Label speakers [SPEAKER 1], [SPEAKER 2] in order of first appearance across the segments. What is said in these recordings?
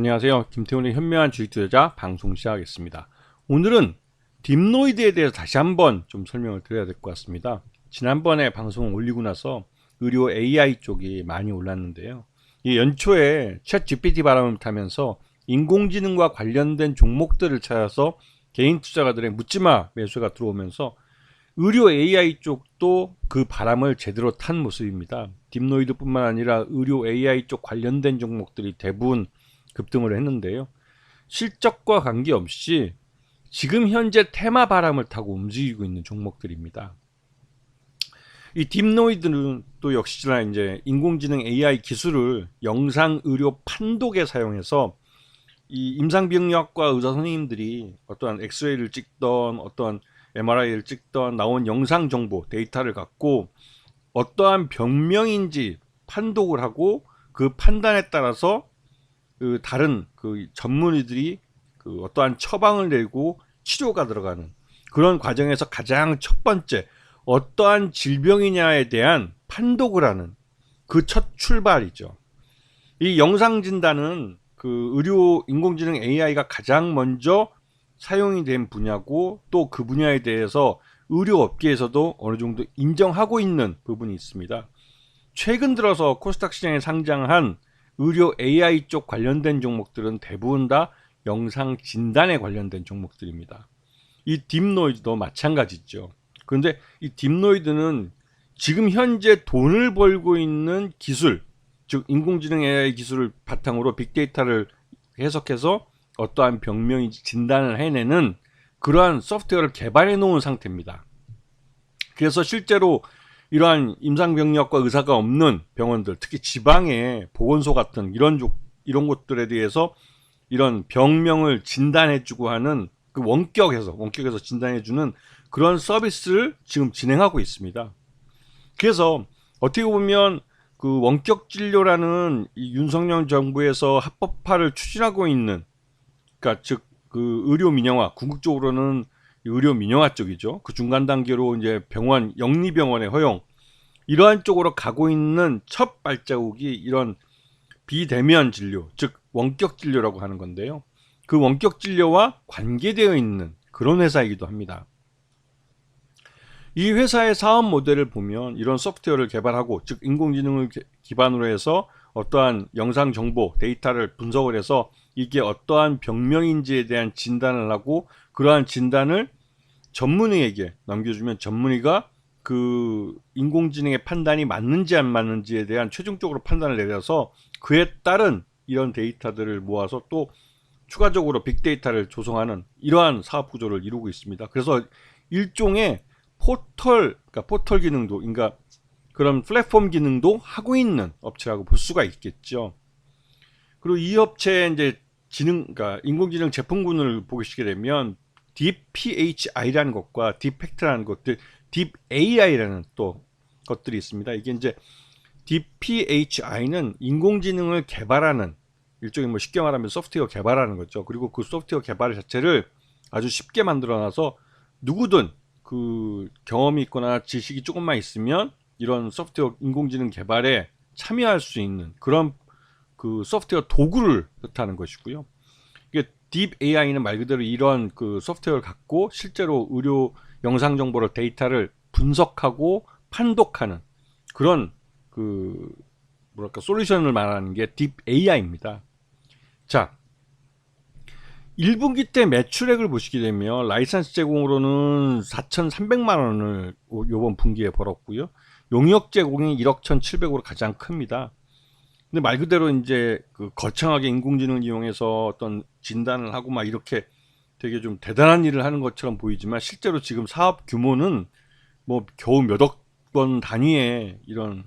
[SPEAKER 1] 안녕하세요. 김태훈의 현명한 주식 투자자 방송 시작하겠습니다. 오늘은 딥노이드에 대해서 다시 한번 좀 설명을 드려야 될 것 같습니다. 지난번에 방송을 올리고 나서 의료 AI 쪽이 많이 올랐는데요. 이 연초에 챗 GPT 바람을 타면서 인공지능과 관련된 종목들을 찾아서 개인 투자가들의 묻지마 매수가 들어오면서 의료 AI 쪽도 그 바람을 제대로 탄 모습입니다. 딥노이드뿐만 아니라 의료 AI 쪽 관련된 종목들이 대부분 급등을 했는데요. 실적과 관계없이 지금 현재 테마 바람을 타고 움직이고 있는 종목들입니다. 이 딥노이드는 또 역시나 이제 인공지능 AI 기술을 영상 의료 판독에 사용해서 이 임상병리학과 의사 선생님들이 어떠한 엑스레이를 찍던 어떠한 MRI를 찍던 나온 영상 정보 데이터를 갖고 어떠한 병명인지 판독을 하고 그 판단에 따라서 그 다른 그 전문의들이 그 어떠한 처방을 내고 치료가 들어가는 그런 과정에서 가장 첫 번째 어떠한 질병이냐에 대한 판독을 하는 그 첫 출발이죠. 이 영상 진단은 그 의료 인공지능 AI가 가장 먼저 사용이 된 분야고 또 그 분야에 대해서 의료업계에서도 어느 정도 인정하고 있는 부분이 있습니다. 최근 들어서 코스닥 시장에 상장한 의료 AI 쪽 관련된 종목들은 대부분 다 영상 진단에 관련된 종목들입니다. 이 딥노이드도 마찬가지죠. 그런데 이 딥노이드는 지금 현재 돈을 벌고 있는 기술, 즉 인공지능 AI 기술을 바탕으로 빅데이터를 해석해서 어떠한 병명인지 진단을 해내는 그러한 소프트웨어를 개발해 놓은 상태입니다. 그래서 실제로 이러한 임상병리학과 의사가 없는 병원들, 특히 지방의 보건소 같은 이런 곳들에 대해서 이런 병명을 진단해주고 하는 그 원격에서 진단해주는 그런 서비스를 지금 진행하고 있습니다. 그래서 어떻게 보면 그 원격 진료라는 이 윤석열 정부에서 합법화를 추진하고 있는, 그러니까 즉 그 의료 민영화, 궁극적으로는 의료 민영화 쪽이죠. 그 중간 단계로 이제 병원, 영리병원의 허용, 이러한 쪽으로 가고 있는 첫 발자국이 이런 비대면 진료, 즉 원격 진료라고 하는 건데요. 그 원격 진료와 관계되어 있는 그런 회사이기도 합니다. 이 회사의 사업 모델을 보면 이런 소프트웨어를 개발하고, 즉 인공지능을 기반으로 해서 어떠한 영상 정보 데이터를 분석을 해서 이게 어떠한 병명인지에 대한 진단을 하고 그러한 진단을 전문의에게 넘겨주면 전문의가 그 인공지능의 판단이 맞는지 안 맞는지에 대한 최종적으로 판단을 내려서 그에 따른 이런 데이터들을 모아서 또 추가적으로 빅데이터를 조성하는 이러한 사업 구조를 이루고 있습니다. 그래서 일종의 그러니까 포털 기능도, 그러니까 그런 플랫폼 기능도 하고 있는 업체라고 볼 수가 있겠죠. 그리고 이 업체의 이제 그러니까 인공지능 제품군을 보시게 되면 DeepPHI라는 것과 DeepFact라는 것들, DeepAI라는 또 것들이 있습니다. 이게 이제 DeepPHI는 인공지능을 개발하는 일종의 뭐 쉽게 말하면 소프트웨어 개발하는 거죠. 그리고 그 소프트웨어 개발 자체를 아주 쉽게 만들어놔서 누구든 그 경험이 있거나 지식이 조금만 있으면 이런 소프트웨어 인공지능 개발에 참여할 수 있는 그런 그 소프트웨어 도구를 뜻하는 것이고요. 이게 딥 AI는 말 그대로 이런 그 소프트웨어를 갖고 실제로 의료 영상 정보를 데이터를 분석하고 판독하는 그런 그 뭐랄까 솔루션을 말하는 게 딥 AI입니다. 자, 1분기 때 매출액을 보시게 되면 라이선스 제공으로는 4,300만 원을 이번 분기에 벌었고요. 용역 제공이 1억 1,700으로 가장 큽니다. 근데 말 그대로 이제 그 거창하게 인공지능을 이용해서 어떤 진단을 하고 막 이렇게 되게 좀 대단한 일을 하는 것처럼 보이지만 실제로 지금 사업 규모는 뭐 겨우 몇억 원 단위의 이런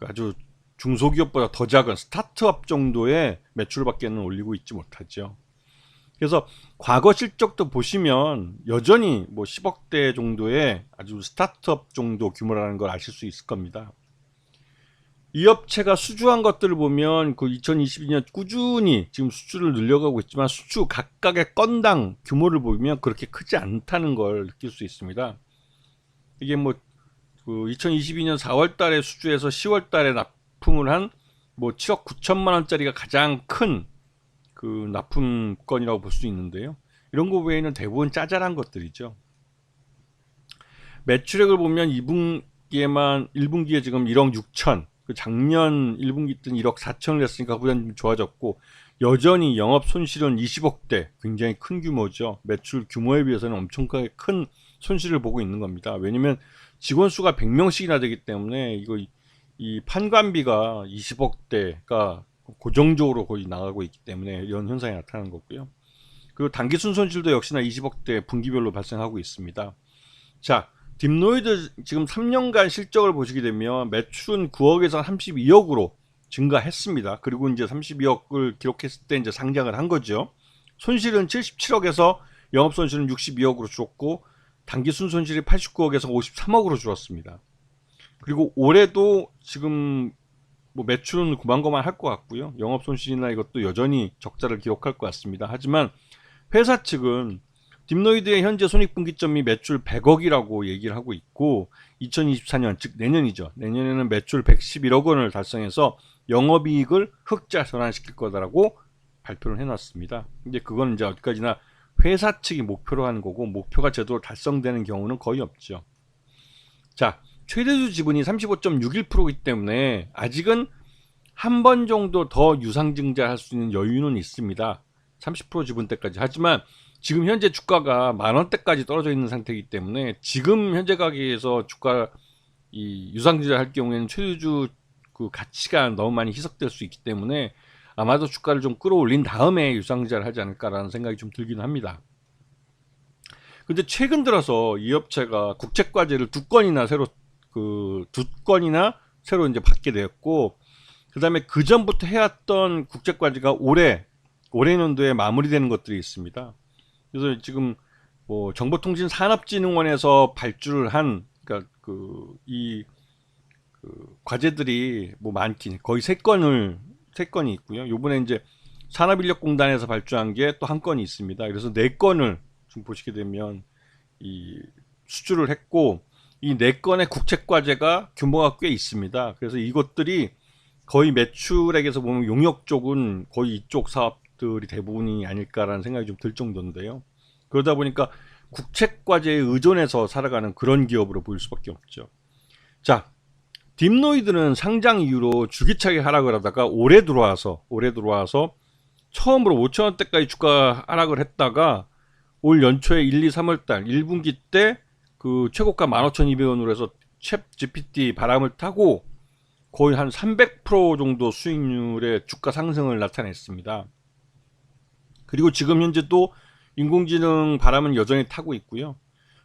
[SPEAKER 1] 아주 중소기업보다 더 작은 스타트업 정도의 매출밖에는 올리고 있지 못하죠. 그래서 과거 실적도 보시면 여전히 뭐 10억대 정도의 아주 스타트업 정도 규모라는 걸 아실 수 있을 겁니다. 이 업체가 수주한 것들을 보면 그 2022년 꾸준히 지금 수주를 늘려가고 있지만 수주 각각의 건당 규모를 보면 그렇게 크지 않다는 걸 느낄 수 있습니다. 이게 뭐 그 2022년 4월 달에 수주해서 10월 달에 납품을 한 뭐 7억 9천만 원짜리가 가장 큰 그 납품건이라고 볼 수 있는데요. 이런 거 외에는 대부분 짜잘한 것들이죠. 매출액을 보면 2분기에만 1분기에 지금 1억 6천, 그 작년 1분기 때는 1억 4천을 냈으니까 그보다 좀 좋아졌고, 여전히 영업 손실은 20억대, 굉장히 큰 규모죠. 매출 규모에 비해서는 엄청나게 큰 손실을 보고 있는 겁니다. 왜냐면 직원 수가 100명씩이나 되기 때문에 이 판관비가 20억대가 고정적으로 거의 나가고 있기 때문에 이런 현상이 나타나는 거고요. 그리고 단기순 손실도 역시나 20억대 분기별로 발생하고 있습니다. 자, 딥노이드 지금 3년간 실적을 보시게 되면 매출은 9억에서 32억으로 증가했습니다. 그리고 이제 32억을 기록했을 때 이제 상장을 한 거죠. 손실은 77억에서 영업 손실은 62억으로 줄었고, 단기순 손실이 89억에서 53억으로 줄었습니다. 그리고 올해도 지금 뭐 매출은 고만고만 할 것 같고요. 영업 손실이나 이것도 여전히 적자를 기록할 것 같습니다. 하지만 회사 측은 딥노이드의 현재 손익분기점이 매출 100억이라고 얘기를 하고 있고, 2024년 즉 내년이죠. 내년에는 매출 111억 원을 달성해서 영업이익을 흑자 전환시킬 거다라고 발표를 해놨습니다. 근데 그건 이제 어디까지나 회사 측이 목표로 하는 거고, 목표가 제대로 달성되는 경우는 거의 없죠. 자, 최대주 지분이 35.61%이기 때문에 아직은 한 번 정도 더 유상증자할 수 있는 여유는 있습니다. 30% 지분대까지. 하지만 지금 현재 주가가 10,000원대까지 떨어져 있는 상태이기 때문에 지금 현재 가격에서 주가 유상증자 할 경우에는 최대주 그 가치가 너무 많이 희석될 수 있기 때문에 아마도 주가를 좀 끌어올린 다음에 유상증자를 하지 않을까라는 생각이 좀 들기는 합니다. 근데 최근 들어서 이 업체가 국책과제를 두 건이나 새로 이제 받게 되었고, 그 다음에 그 전부터 해왔던 국책과제가 올해 연도에 마무리되는 것들이 있습니다. 그래서 지금 뭐 정보통신산업진흥원에서 발주를 한 그러니까 이 과제들이 뭐 많긴 거의 세 건이 있고요. 요번에 이제 산업인력공단에서 발주한 게 또 한 건이 있습니다. 그래서 네 건을 지금 보시게 되면 이 수주를 했고, 이 네 건의 국책과제가 규모가 꽤 있습니다. 그래서 이것들이 거의 매출액에서 보면 용역 쪽은 거의 이쪽 사업들이 대부분이 아닐까라는 생각이 좀 들 정도인데요. 그러다 보니까 국책과제에 의존해서 살아가는 그런 기업으로 보일 수밖에 없죠. 자, 딥노이드는 상장 이후로 주기차게 하락을 하다가 올해 들어와서 처음으로 5,000원대까지 주가 하락을 했다가 올 연초에 1, 2, 3월달 1분기 때 그 최고가 15,200원으로 해서 챗 GPT 바람을 타고 거의 한 300% 정도 수익률의 주가 상승을 나타냈습니다. 그리고 지금 현재 또 인공지능 바람은 여전히 타고 있고요.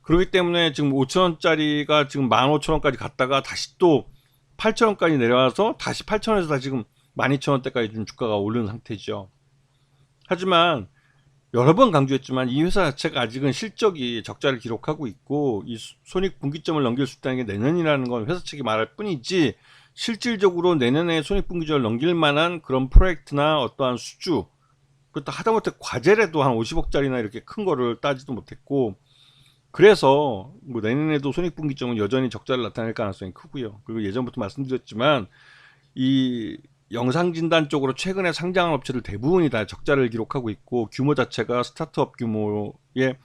[SPEAKER 1] 그렇기 때문에 지금 5,000원짜리가 지금 15,000원까지 갔다가 다시 또 8,000원까지 내려와서 다시 8,000원에서 다시 지금 12,000원대까지 좀 주가가 오른 상태죠. 하지만 여러 번 강조했지만 이 회사 자체가 아직은 실적이 적자를 기록하고 있고, 이 손익분기점을 넘길 수 있다는 게 내년이라는 건 회사 측이 말할 뿐이지, 실질적으로 내년에 손익분기점을 넘길 만한 그런 프로젝트나 어떠한 수주, 그것도 하다못해 과제라도 한 50억짜리나 이렇게 큰 거를 따지도 못했고, 그래서 뭐 내년에도 손익분기점은 여전히 적자를 나타낼 가능성이 크고요. 그리고 예전부터 말씀드렸지만 이 영상진단 쪽으로 최근에 상장한 업체들 대부분이 다 적자를 기록하고 있고, 규모 자체가 스타트업 규모의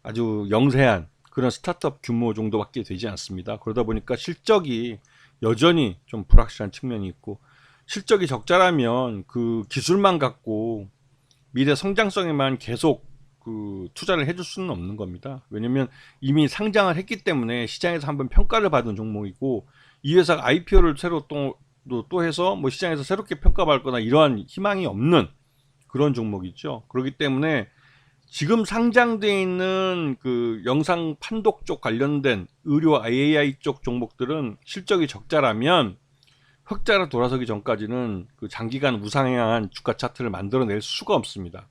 [SPEAKER 1] 아주 영세한 그런 스타트업 규모 정도밖에 되지 않습니다. 그러다 보니까 실적이 여전히 좀 불확실한 측면이 있고, 실적이 적자라면 그 기술만 갖고 미래 성장성에만 계속 그 투자를 해줄 수는 없는 겁니다. 왜냐면 이미 상장을 했기 때문에 시장에서 한번 평가를 받은 종목이고, 이 회사가 IPO를 새로 또 해서 뭐 시장에서 새롭게 평가받을 거나 이러한 희망이 없는 그런 종목이죠. 그렇기 때문에 지금 상장되어 있는 그 영상 판독 쪽 관련된 의료 AI 쪽 종목들은 실적이 적자라면 흑자로 돌아서기 전까지는 그 장기간 우상향한 주가 차트를 만들어낼 수가 없습니다.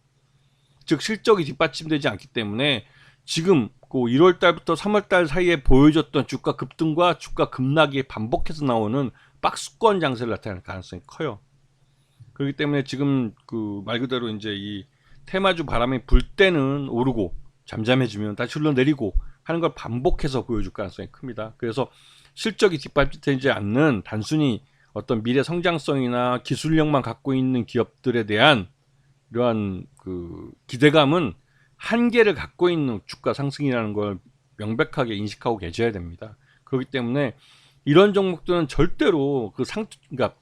[SPEAKER 1] 즉 실적이 뒷받침되지 않기 때문에 지금 그 1월 달부터 3월 달 사이에 보여줬던 주가 급등과 주가 급락이 반복해서 나오는 박스권 장세를 나타낼 가능성이 커요. 그렇기 때문에 지금 그 말 그대로 이제 이 테마주 바람이 불 때는 오르고 잠잠해지면 다시 흘러내리고 하는 걸 반복해서 보여줄 가능성이 큽니다. 그래서 실적이 뒷받침되지 않는 단순히 어떤 미래 성장성이나 기술력만 갖고 있는 기업들에 대한 이러한 그 기대감은 한계를 갖고 있는 주가 상승이라는 걸 명백하게 인식하고 계셔야 됩니다. 그렇기 때문에 이런 종목들은 절대로 그러니까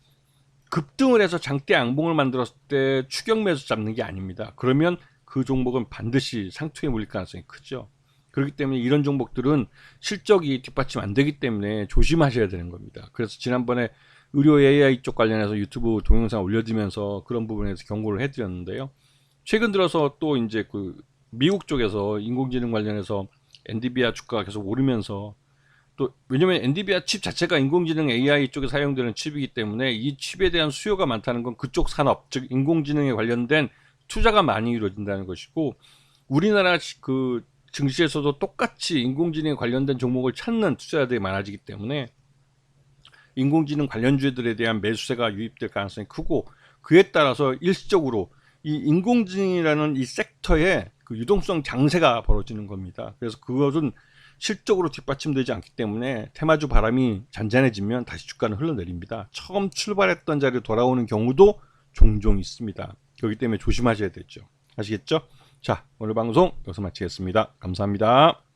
[SPEAKER 1] 급등을 해서 장대 양봉을 만들었을 때 추격 매수 잡는 게 아닙니다. 그러면 그 종목은 반드시 상투에 물릴 가능성이 크죠. 그렇기 때문에 이런 종목들은 실적이 뒷받침 안 되기 때문에 조심하셔야 되는 겁니다. 그래서 지난번에 의료 AI 쪽 관련해서 유튜브 동영상 올려드리면서 그런 부분에서 경고를 해드렸는데요. 최근 들어서 또 이제 그 미국 쪽에서 인공지능 관련해서 엔비디아 주가가 계속 오르면서 또 왜냐면 엔비디아 칩 자체가 인공지능 AI 쪽에 사용되는 칩이기 때문에 이 칩에 대한 수요가 많다는 건 그쪽 산업 즉 인공지능에 관련된 투자가 많이 이루어진다는 것이고 우리나라 그 증시에서도 똑같이 인공지능에 관련된 종목을 찾는 투자자들이 많아지기 때문에 인공지능 관련주들에 대한 매수세가 유입될 가능성이 크고 그에 따라서 일시적으로 이 인공지능이라는 이 섹터에 그 유동성 장세가 벌어지는 겁니다. 그래서 그것은 실적으로 뒷받침되지 않기 때문에 테마주 바람이 잔잔해지면 다시 주가는 흘러내립니다. 처음 출발했던 자리로 돌아오는 경우도 종종 있습니다. 그렇기 때문에 조심하셔야 되죠. 아시겠죠? 자, 오늘 방송 여기서 마치겠습니다. 감사합니다.